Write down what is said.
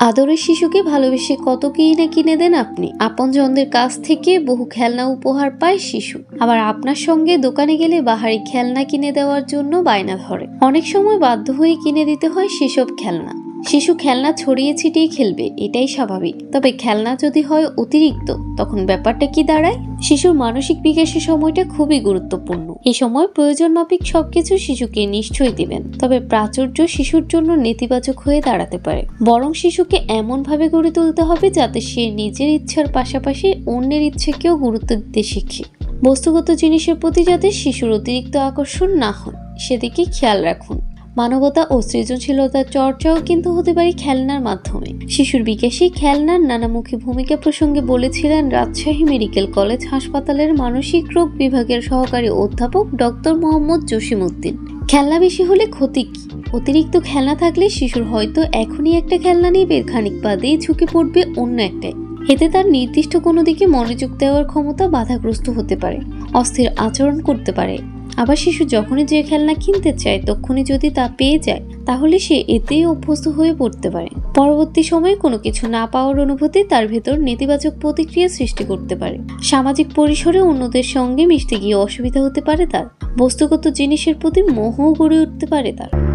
আদরের শিশুকে ভালোবেসে কত কি না কিনে দেন আপনি। আপনজনদের কাছ থেকে বহু খেলনা উপহার পায় শিশু, আবার আপনার সঙ্গে দোকানে গেলে বাহারি খেলনা কিনে দেওয়ার জন্য বায়না ধরে। অনেক সময় বাধ্য হয়ে কিনে দিতে হয় সেসব খেলনা। শিশু খেলনা ছড়িয়ে ছিটিয়ে খেলবে, এটাই স্বাভাবিক। তবে খেলনা যদি হয় অতিরিক্ত, তখন ব্যাপারটা কি দাঁড়ায়? শিশুর মানসিক বিকাশের সময়টা খুবই গুরুত্বপূর্ণ। এই সময় প্রয়োজন মাফিক সবকিছু শিশুকে নিশ্চয়ই দিবেন, তবে প্রাচুর্য শিশুর জন্য নেতিবাচক হয়ে দাঁড়াতে পারে। বরং শিশুকে এমন ভাবে গড়ে তুলতে হবে যাতে সে নিজের ইচ্ছার পাশাপাশি অন্যের ইচ্ছেকেও গুরুত্ব দিতে শিখে। বস্তুগত জিনিসের প্রতি যাতে শিশুর অতিরিক্ত আকর্ষণ না হয় সেদিকে খেয়াল রাখুন। মানবতা ও সৃজনশীলতার চর্চাও কিন্তু হতে পারে খেলনার মাধ্যমে। শিশুর বিকাশে খেলনার নানামুখী ভূমিকা প্রসঙ্গে বলেছিলেন রাজশাহী মেডিকেল কলেজ হাসপাতালের মানসিক রোগ বিভাগের সহকারী অধ্যাপক ডক্টর মোহাম্মদ জসিমউদ্দিন। খেলনা বেশি হলে ক্ষতি কি? অতিরিক্ত খেলনা থাকলে শিশুর হয়তো এখনই একটা খেলনা নেবে, খানিক বাদেই ঝুঁকে পড়বে অন্য একটাই। এতে তার নির্দিষ্ট কোনো দিকে মনোযোগ দেওয়ার ক্ষমতা বাধাগ্রস্ত হতে পারে, অস্থির আচরণ করতে পারে। আবার শিশু যখনই যে খেলনা কিনতে চায় তখনই যদি তা পেয়ে যায়, তাহলে সে এতেই অভ্যস্ত হয়ে পড়তে পারে। পরবর্তী সময়ে কোনো কিছু না পাওয়ার অনুভূতি তার ভেতর নেতিবাচক প্রতিক্রিয়া সৃষ্টি করতে পারে। সামাজিক পরিসরে অন্যদের সঙ্গে মিশতে গিয়ে অসুবিধা হতে পারে তার। বস্তুগত জিনিসের প্রতি মোহও গড়ে উঠতে পারে তার।